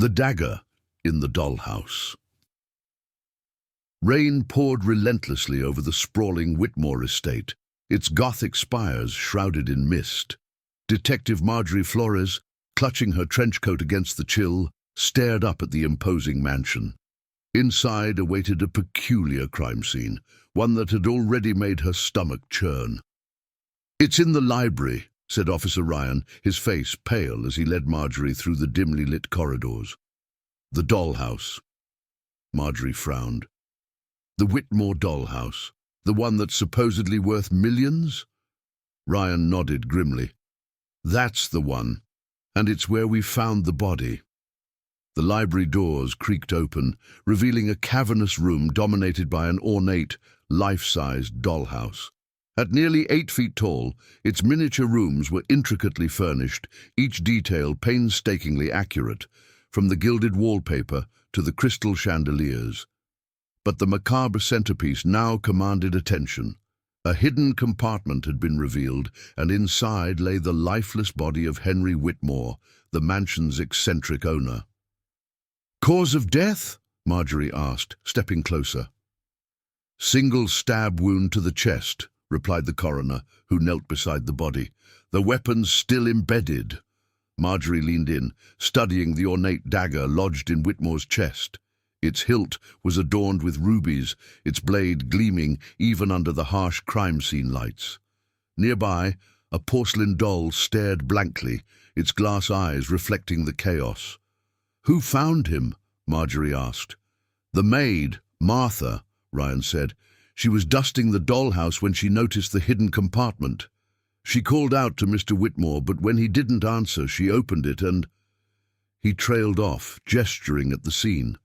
The Dagger in the Dollhouse. Rain poured relentlessly over the sprawling Whitmore estate, its Gothic spires shrouded in mist. Detective Marjorie Flores, clutching her trench coat against the chill, stared up at the imposing mansion. Inside awaited a peculiar crime scene, one that had already made her stomach churn. "It's in the library," said Officer Ryan, his face pale as he led Marjorie through the dimly lit corridors. The dollhouse. Marjorie frowned. The Whitmore dollhouse, the one that's supposedly worth millions? Ryan nodded grimly. That's the one, and it's where we found the body. The library doors creaked open, revealing a cavernous room dominated by an ornate, life-sized dollhouse. At nearly 8 feet tall, its miniature rooms were intricately furnished, each detail painstakingly accurate, from the gilded wallpaper to the crystal chandeliers. But the macabre centerpiece now commanded attention. A hidden compartment had been revealed, and inside lay the lifeless body of Henry Whitmore, the mansion's eccentric owner. "Cause of death?" Marjorie asked, stepping closer. "Single stab wound to the chest," replied the coroner, who knelt beside the body. "The weapon's still embedded." Marjorie leaned in, studying the ornate dagger lodged in Whitmore's chest. Its hilt was adorned with rubies, its blade gleaming even under the harsh crime scene lights. Nearby, a porcelain doll stared blankly, its glass eyes reflecting the chaos. "Who found him?" Marjorie asked. "The maid, Martha," Ryan said. "She was dusting the dollhouse when she noticed the hidden compartment. She called out to Mr. Whitmore, but when he didn't answer, she opened it and—" He trailed off, gesturing at the scene.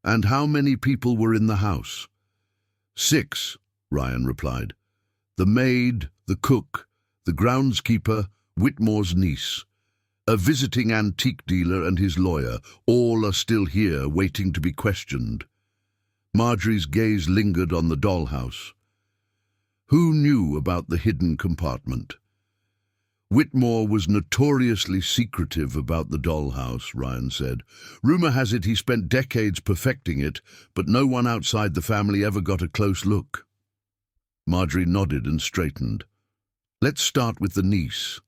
"And how many people were in the house?" "6, Ryan replied. "The maid, the cook, the groundskeeper, Whitmore's niece. A visiting antique dealer and his lawyer, all are still here waiting to be questioned." Marjorie's gaze lingered on the dollhouse. Who knew about the hidden compartment? "Whitmore was notoriously secretive about the dollhouse," Ryan said. "Rumor has it he spent decades perfecting it, but no one outside the family ever got a close look." Marjorie nodded and straightened. "Let's start with the niece."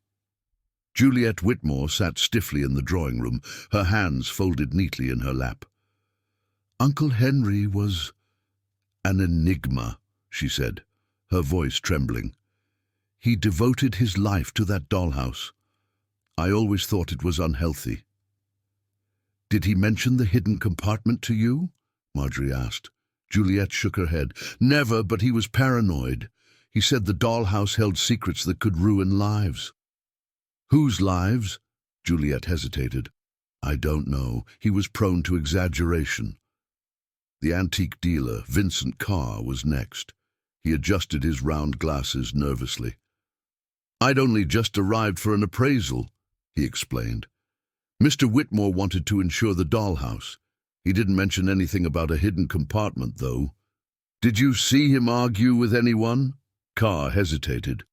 Juliet Whitmore sat stiffly in the drawing room, her hands folded neatly in her lap. "Uncle Henry was an enigma," she said, her voice trembling. "He devoted his life to that dollhouse. I always thought it was unhealthy." "Did he mention the hidden compartment to you?" Marjorie asked. Juliet shook her head. "Never, but he was paranoid. He said the dollhouse held secrets that could ruin lives." "Whose lives?" Juliet hesitated. "I don't know. He was prone to exaggeration." The antique dealer, Vincent Carr, was next. He adjusted his round glasses nervously. "I'd only just arrived for an appraisal," he explained. "Mr. Whitmore wanted to insure the dollhouse. He didn't mention anything about a hidden compartment, though." "Did you see him argue with anyone?" Carr hesitated.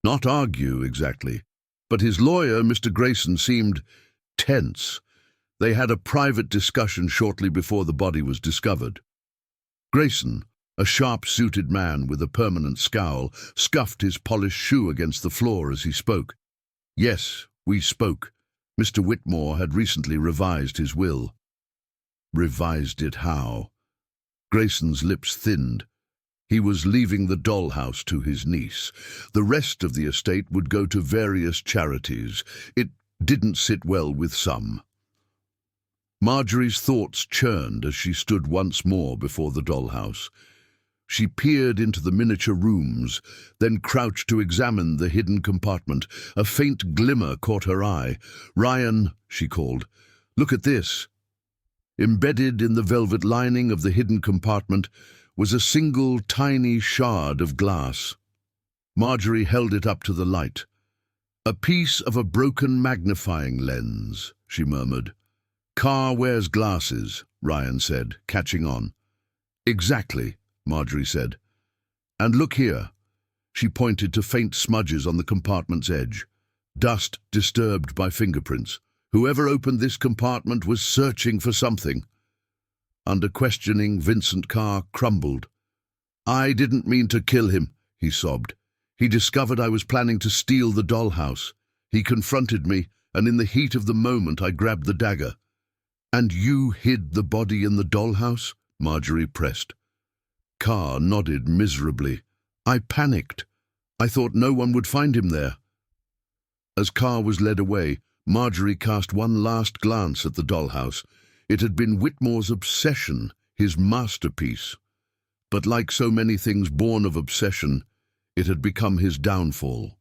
"Not argue, exactly. But his lawyer, Mr. Grayson, seemed tense. They had a private discussion shortly before the body was discovered." Grayson, a sharp-suited man with a permanent scowl, scuffed his polished shoe against the floor as he spoke. "Yes, we spoke. Mr. Whitmore had recently revised his will." "Revised it how?" Grayson's lips thinned. He was leaving the dollhouse to his niece. The rest of the estate would go to various charities. It didn't sit well with some. Marjorie's thoughts churned as she stood once more before the dollhouse. She peered into the miniature rooms, then crouched to examine the hidden compartment. A faint glimmer caught her eye. "Ryan," she called, "look at this." Embedded in the velvet lining of the hidden compartment was a single tiny shard of glass. Marjorie held it up to the light. "A piece of a broken magnifying lens," she murmured. "Carr wears glasses," Ryan said, catching on. "Exactly," Marjorie said. "And look here." She pointed to faint smudges on the compartment's edge. "Dust disturbed by fingerprints. Whoever opened this compartment was searching for something. Under questioning, Vincent Carr crumbled. "I didn't mean to kill him," he sobbed. "He discovered I was planning to steal the dollhouse. He confronted me, and in the heat of the moment I grabbed the dagger." "And you hid the body in the dollhouse?" Marjorie pressed. Carr nodded miserably. "I panicked. I thought no one would find him there." As Carr was led away, Marjorie cast one last glance at the dollhouse. It had been Whitmore's obsession, his masterpiece. But like so many things born of obsession, it had become his downfall.